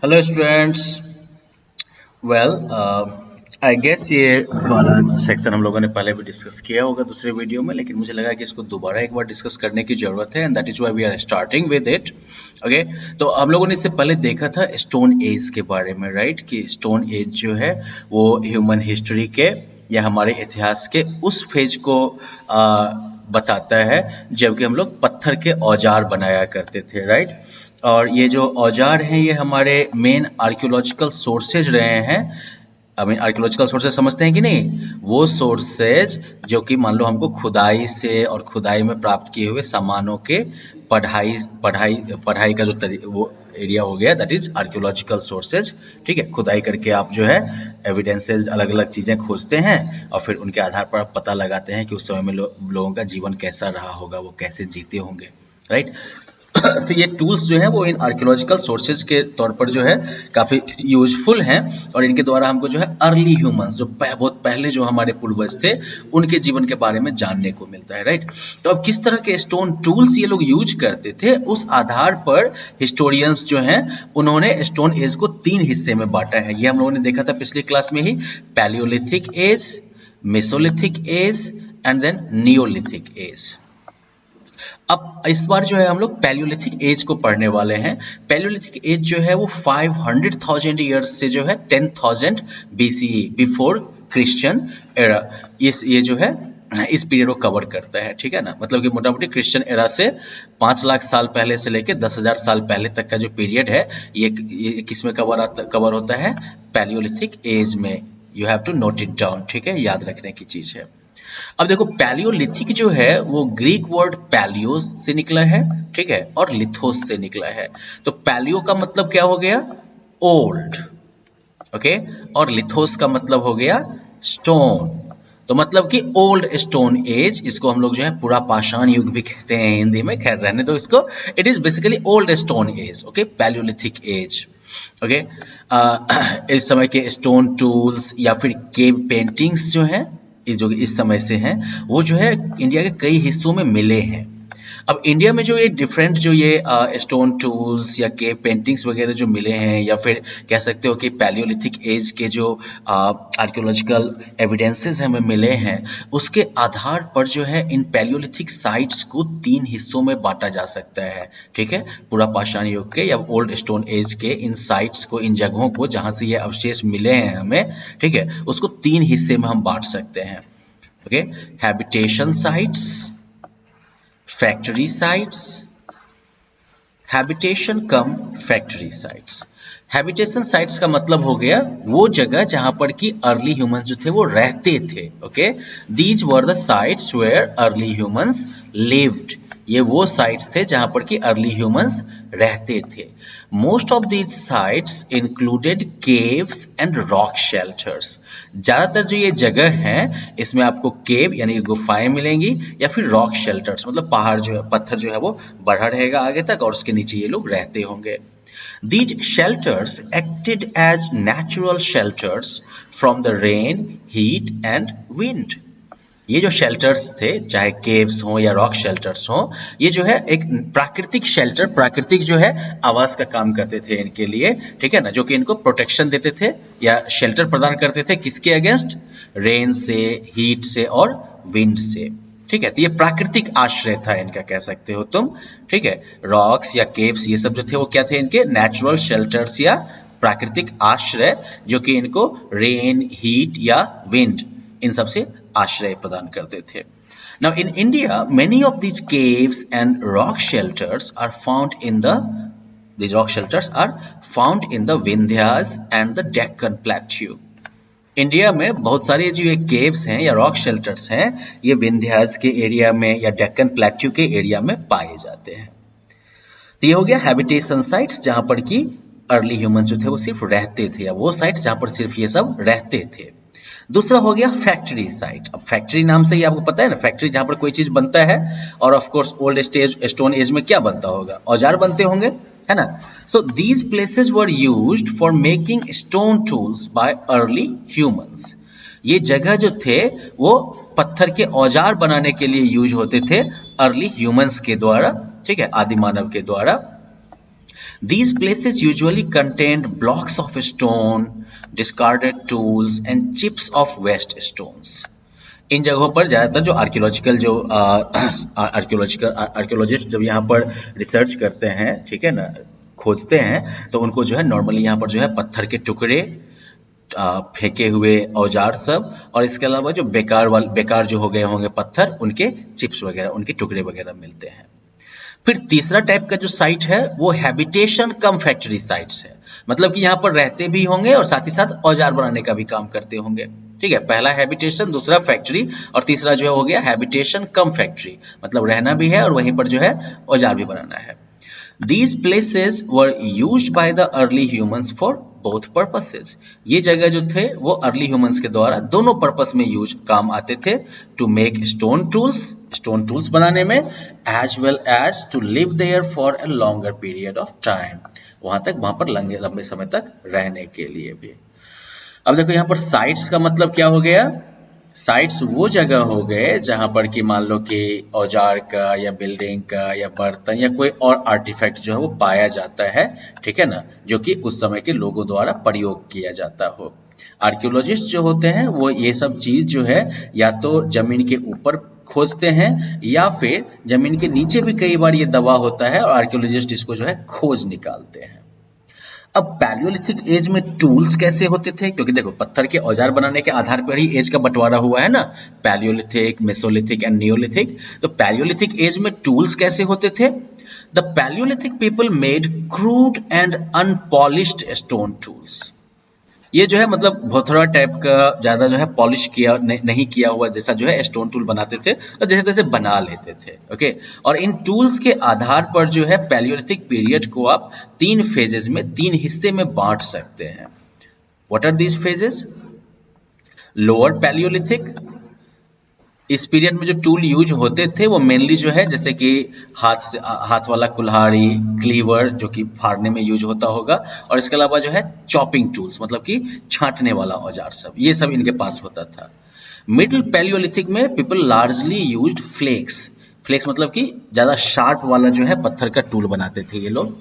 Hello students. Well, I guess ये वाला section हम लोगों ने पहले भी डिस्कस किया होगा दूसरे वीडियो में, लेकिन मुझे लगा कि इसको दोबारा एक बार डिस्कस करने की ज़रूरत है, and that is why we are starting with it. Okay, तो हम लोगों ने इससे पहले देखा था स्टोन एज के बारे में, राइट? कि स्टोन एज जो है वो ह्यूमन हिस्ट्री के या हमारे इतिहास के उस फेज को बताता है जबकि हम लोग पत्थर के औजार बनाया करते थे, राइट? और ये जो औजार हैं ये हमारे मेन आर्कियोलॉजिकल सोर्सेज रहे हैं। आई मीन आर्कियोलॉजिकल सोर्सेज समझते हैं कि नहीं? वो सोर्सेज जो कि मान लो हमको खुदाई से और खुदाई में प्राप्त किए हुए सामानों के पढ़ाई पढ़ाई पढ़ाई का वो एरिया हो गया, दैट इज आर्कियोलॉजिकल सोर्सेज। ठीक है, खुदाई करके आप जो है एविडेंसेज अलग अलग चीज़ें खोजते हैं और फिर उनके आधार पर आप पता लगाते हैं कि उस समय में लोगों का जीवन कैसा रहा होगा, वो कैसे जीते होंगे, राइट? तो ये टूल्स जो हैं वो इन आर्कियोलॉजिकल सोर्सेज के तौर पर जो है काफ़ी यूजफुल हैं, और इनके द्वारा हमको जो है अर्ली ह्यूमंस जो बहुत पहले जो हमारे पूर्वज थे उनके जीवन के बारे में जानने को मिलता है, राइट? तो अब किस तरह के स्टोन टूल्स ये लोग यूज करते थे उस आधार पर हिस्टोरियंस जो हैं उन्होंने स्टोन एज को 3 हिस्से में बांटा है। ये हम लोगों ने देखा था पिछली क्लास में ही, Palaeolithic age, Mesolithic age and then Neolithic age. अब इस बार जो है हम लोग पैलियोलिथिक एज को पढ़ने वाले हैं। पैलियोलिथिक एज जो है वो 500,000 ईयर्स से जो है 10,000 BCE, बिफोर क्रिश्चियन एरा, ये जो है इस पीरियड को कवर करता है। ठीक है ना, मतलब कि मोटा मोटी क्रिश्चियन एरा से 5 लाख साल पहले से लेके 10,000 साल पहले तक का जो पीरियड है ये किस में कवर होता है? पैलियोलिथिक एज में। You have to note it down, ठीक है, याद रखने की चीज है। अब देखो, पैलियोलिथिक जो है वो ग्रीक वर्ड पैलियोस से निकला है, ठीक है, और लिथोस से निकला है। तो पैलियो का मतलब क्या हो गया? ओल्ड, ओके, और लिथोस का मतलब हो गया स्टोन। तो मतलब कि ओल्ड स्टोन एज, इसको हम लोग जो है पूरा पाषाण युग भी कहते हैं हिंदी में, खैर रहने दो इसको। It is basically old stone age, okay, paleolithic age. Okay, इस समय के स्टोन टूल्स या फिर केव पेंटिंग्स जो हैं जो इस समय से हैं वो जो है इंडिया के कई हिस्सों में मिले हैं। अब इंडिया में जो ये डिफरेंट जो ये स्टोन टूल्स या केव पेंटिंग्स वगैरह जो मिले हैं, या फिर कह सकते हो कि पैलियोलिथिक एज के जो आर्कियोलॉजिकल एविडेंसेस हमें मिले हैं, उसके आधार पर जो है इन पैलियोलिथिक साइट्स को 3 हिस्सों में बांटा जा सकता है। ठीक है, पूरा पाषाण युग के या ओल्ड स्टोन एज के इन साइट्स को, इन जगहों को जहाँ से ये अवशेष मिले हैं हमें, ठीक है, उसको 3 हिस्से में हम बांट सकते हैं। Okay, habitation sites, factory sites, habitation cum factory sites. Habitation sites का मतलब हो गया वो जगह जहां पर कि अर्ली ह्यूमंस जो थे वो रहते थे। Okay, these were the sites where early humans lived. ये वो साइट्स थे जहां पर कि अर्ली ह्यूमंस रहते थे। Most of these sites included caves and rock shelters. ज्यादातर जो ये जगह है इसमें आपको केव यानी गुफाएं मिलेंगी, या फिर रॉक शेल्टर्स मतलब पहाड़ जो है, पत्थर जो है वो बढ़ा रहेगा आगे तक और उसके नीचे ये लोग रहते होंगे। These shelters acted as natural shelters from the rain, heat and wind. ये जो शेल्टर्स थे, चाहे केव्स हो या रॉक शेल्टर्स हो, ये जो है एक प्राकृतिक शेल्टर, प्राकृतिक जो है आवास का काम करते थे इनके लिए। ठीक है ना, जो कि इनको प्रोटेक्शन देते थे या शेल्टर प्रदान करते थे, किसके अगेंस्ट? रेन से, हीट से और विंड से। ठीक है, तो ये प्राकृतिक आश्रय था इनका, कह सकते हो तुम। ठीक है, रॉक्स या केव्स ये सब जो थे वो क्या थे? इनके नेचुरल शेल्टर्स या प्राकृतिक आश्रय, जो कि इनको रेन, हीट या विंड इन सब से आश्रय प्रदान करते थे। Now in India, many of these caves and rock shelters are found in the Vindhyas and the Deccan Plateau. India में बहुत सारे जो ये केव्स हैं या रॉक शेल्टर्स हैं, ये विंध्यास के एरिया में या डेक्कन प्लेट्यू के एरिया में पाए जाते हैं। तो ये हो गया हैबिटेशन साइट्स जहां पर कि अर्ली ह्यूमन जो थे वो सिर्फ रहते थे, या वो साइट्स जहां पर सिर्फ ये सब रहते थे। दूसरा हो गया फैक्ट्री साइट। अब फैक्ट्री नाम से ही आपको पता है ना, फैक्ट्री जहां पर कोई चीज बनता है, और of course old stone as में क्या बनता होगा? औजार बनते होंगे, है ना। So these places were used for making stone tools bye early humans. ये जगह जो थे वो पत्थर के औजार बनाने के लिए यूज होते थे अर्ली ह्यूमंस के द्वारा, ठीक है, आदि मानव के द्वारा। These places usually contained blocks of stone, discarded tools and chips of waste stones. इन जगहों पर ज़्यादातर जो आर्कियोलॉजिकल जो आर्कियोलॉजिस्ट जब यहाँ पर रिसर्च करते हैं, ठीक है ना, खोजते हैं, तो उनको जो है नॉर्मली यहाँ पर जो है पत्थर के टुकड़े, फेंके हुए औजार सब, और इसके अलावा जो बेकार जो हो गए होंगे पत्थर, उनके चिप्स वगैरह, उनके टुकड़े वगैरह मिलते हैं। फिर तीसरा टाइप का जो साइट है वो हैबिटेशन कम फैक्ट्री साइट्स है, मतलब कि यहाँ पर रहते भी होंगे और साथ ही साथ औजार बनाने का भी काम करते होंगे। ठीक है, पहला हैबिटेशन, दूसरा फैक्ट्री, और तीसरा जो है हो गया हैबिटेशन कम फैक्ट्री, मतलब रहना भी है और वहीं पर जो है औजार भी बनाना है। These places were used by the early humans for both purposes. ये जगह जो थे वो early humans के द्वारा दोनों पर्पस में काम आते थे। To make stone tools बनाने में, as well as to live there for a longer period of time. वहाँ पर लंबे समय तक रहने के लिए भी। अब देखो यहाँ पर साइट्स का मतलब क्या हो गया। साइट्स वो जगह हो गए जहां पर कि मान लो कि औजार का या बिल्डिंग का या बर्तन या कोई और आर्टिफैक्ट जो है वो पाया जाता है, ठीक है ना, जो कि उस समय के लोगों द्वारा प्रयोग किया जाता हो। आर्कियोलॉजिस्ट जो होते हैं वो ये सब चीज जो है या तो जमीन के ऊपर खोजते हैं या फिर जमीन के नीचे भी कई बार ये दबा होता है और आर्कियोलॉजिस्ट इसको जो है खोज निकालते हैं। अब पैलियोलिथिक एज में टूल्स कैसे होते थे, क्योंकि देखो पत्थर के औजार बनाने के आधार पर ही एज का बंटवारा हुआ है ना, पैलियोलिथिक, मेसोलिथिक एंड नियोलिथिक। तो पैलियोलिथिक एज में टूल्स कैसे होते थे। The Palaeolithic people made crude and unpolished stone tools. ये जो है मतलब भोथरा टाइप का, ज्यादा जो है पॉलिश किया नहीं किया हुआ जैसा जो है स्टोन टूल बनाते थे और जैसे तैसे बना लेते थे। ओके, और इन टूल्स के आधार पर जो है पैलियोलिथिक पीरियड को आप 3 फेजेस में, 3 हिस्से में बांट सकते हैं। What are these phases. Lower paleolithic, इस पीरियड में जो टूल यूज होते थे वो मेनली जो है जैसे कि हाथ वाला कुल्हाड़ी, क्लीवर जो कि फाड़ने में यूज होता होगा, और इसके अलावा जो है चॉपिंग टूल्स मतलब कि छांटने वाला औजार सब, ये सब इनके पास होता था। मिडिल पैलियोलिथिक में पीपल लार्जली यूज्ड फ्लेक्स मतलब कि ज्यादा शार्प वाला जो है पत्थर का टूल बनाते थे ये लोग।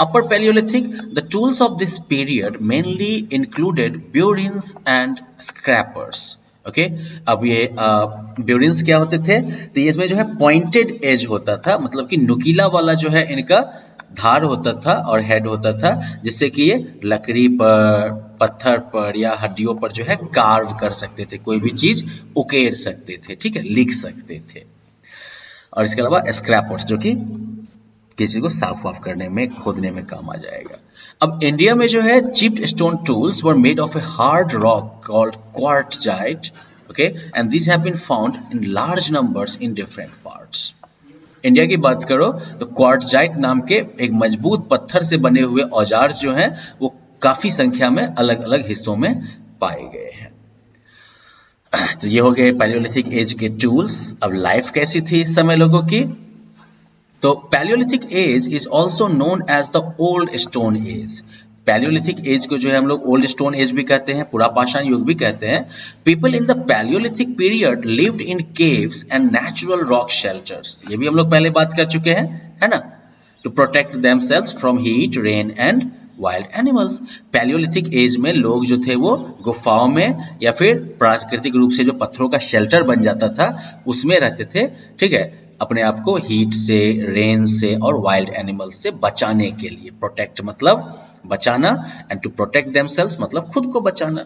Upper Palaeolithic, the tools of this period mainly included burins and scrapers. Okay, अब ये ब्यूरिन्स क्या होते थे, तो ये इसमें जो है पॉइंटेड एज होता था, मतलब कि नुकीला वाला जो है इनका धार होता था और हेड होता था, जिससे कि ये लकड़ी पर, पत्थर पर या हड्डियों पर जो है कार्व कर सकते थे, कोई भी चीज उकेर सकते थे, ठीक है, लिख सकते थे। और इसके अलावा स्क्रैपर्स जो कि किसी को साफ वाफ करने में, खोदने में काम आ जाएगा। अब इंडिया में जो है chipped stone tools were made of a hard rock called quartzite, okay, and these have been found in large numbers in different parts. India की बात करो तो क्वार्टजाइट नाम के एक मजबूत पत्थर से बने हुए औजार जो हैं वो काफी संख्या में अलग अलग हिस्सों में पाए गए हैं। तो ये हो गए पैलियोलिथिक एज के टूल्स। अब लाइफ कैसी थी इस समय लोगों की। तो paleolithic age is also known as the old stone age. Paleolithic age को जो है हम लोग ओल्ड स्टोन एज भी कहते हैं, पुरापाषाण युग भी कहते हैं। People in the Palaeolithic period lived in caves and natural rock shelters. ये भी हम लोग पहले बात कर चुके हैं, है ना, to protect themselves from heat, rain and wild animals. Paleolithic age में लोग जो थे वो गुफाओं में या फिर प्राकृतिक रूप से जो पत्थरों का शेल्टर बन जाता था उसमें रहते थे, ठीक है, अपने आप को हीट से, रेन से और वाइल्ड एनिमल्स से बचाने के लिए। प्रोटेक्ट मतलब बचाना, एंड टू प्रोटेक्ट देमसेल्व्स मतलब खुद को बचाना।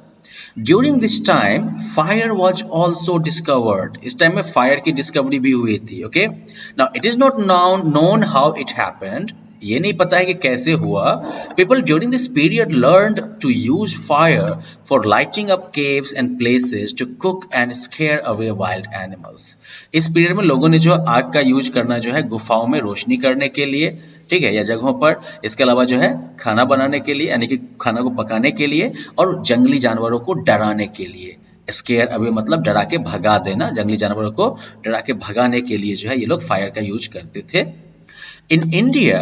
During this time fire was also discovered. इस टाइम में फायर की डिस्कवरी भी हुई थी। Okay, now it is not known how it happened. ये नहीं पता है कि कैसे हुआ। People during this period learned to use fire for lighting up caves and places to cook and scare away wild animals. इस पीरियड में लोगों ने जो आग का यूज करना जो है गुफाओं में रोशनी करने के लिए, ठीक है, या जगहों पर, इसके अलावा जो है खाना बनाने के लिए यानी कि खाना को पकाने के लिए, और जंगली जानवरों को डराने के लिए। स्केयर अवे मतलब डरा के भगा देना, जंगली जानवरों को डरा के भगाने के लिए जो है ये लोग फायर का यूज करते थे। In India,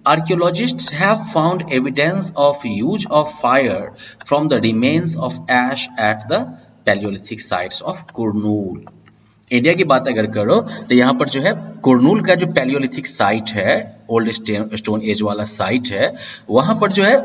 archaeologists have found evidence of use of fire from the remains of ash at the Paleolithic sites of Kurnool. India की बात अगर करो तो यहाँ पर जो है कुरनूल का जो पैलियोलिथिक साइट है, ओल्ड स्टोन एज वाला साइट है, वहां पर जो है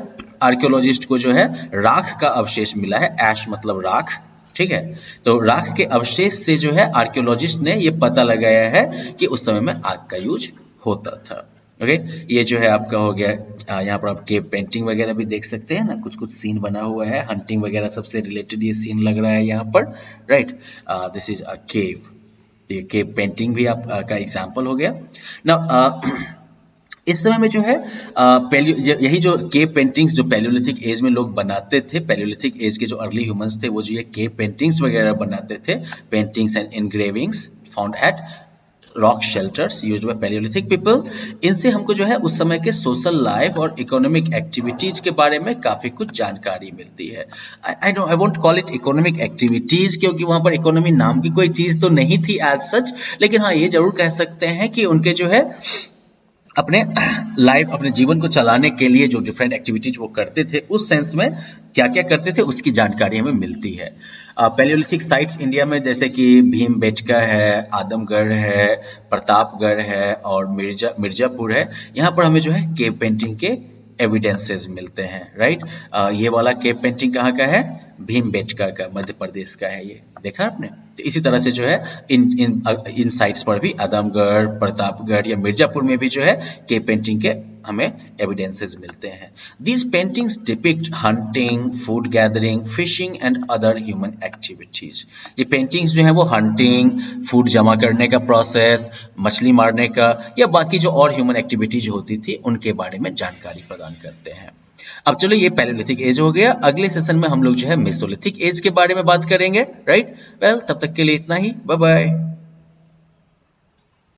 आर्कियोलॉजिस्ट को जो है राख का अवशेष मिला है। ऐश मतलब राख, ठीक है। तो राख के अवशेष से जो है आर्कियोलॉजिस्ट ने ये पता लगाया है कि उस समय में आग का यूज होता था। ओके, ये जो है आपका हो गया। यहाँ पर आप केव पेंटिंग वगैरह भी देख सकते हैं ना, कुछ कुछ सीन बना हुआ है, हंटिंग वगैरह सबसे रिलेटेड ये सीन लग रहा है यहाँ पर, राइट। दिस इज अ केव, ये केव पेंटिंग भी आप का एग्जाम्पल हो गया ना। इस समय में जो है यही जो केव पेंटिंग्स जो पैलियोलिथिक एज में लोग बनाते थे, पैलियोलिथिक एज के जो अर्ली ह्यूमंस थे वो जो ये केव पेंटिंग्स वगैरह बनाते थे, paintings and engravings found at rock shelters used by Palaeolithic people, इनसे हमको जो है उस समय के सोशल लाइफ और इकोनॉमिक एक्टिविटीज के बारे में काफी कुछ जानकारी मिलती है। I won't call it economic activities, क्योंकि वहां पर इकोनॉमी नाम की कोई चीज तो नहीं थी एज सच, लेकिन हाँ ये जरूर कह सकते हैं कि उनके जो है अपने लाइफ, अपने जीवन को चलाने के लिए जो डिफरेंट एक्टिविटीज वो करते थे, उस सेंस में क्या क्या करते थे उसकी जानकारी हमें मिलती है। पैलियोलिथिक साइट्स इंडिया में जैसे कि भीमबेटका है, आदमगढ़ है, प्रतापगढ़ है और मिर्जापुर है, यहाँ पर हमें जो है केव पेंटिंग के एविडेंसेस मिलते हैं, राइट। ये वाला केव पेंटिंग कहाँ का है? भीमबेटका का, मध्य प्रदेश का है, ये देखा आपने। तो इसी तरह से जो है इन साइट्स पर भी आदमगढ़, प्रतापगढ़ या मिर्जापुर में भी जो है केव पेंटिंग के हमें एविडेंसेस मिलते हैं। These paintings depict hunting, food gathering, fishing and other human activities. ये पेंटिंग्स जो है वो हंटिंग, फूड जमा करने का प्रोसेस, मछली मारने का या बाकी जो और ह्यूमन एक्टिविटीज होती थी उनके बारे में जानकारी प्रदान करते हैं। अब चलो ये पैलियोलिथिक एज हो गया। अगले सेशन में हम लोग जो है मेसोलिथिक एज के बारे में बात करेंगे, राइट। वेल, तब तक के लिए इतना ही, बाय बाय।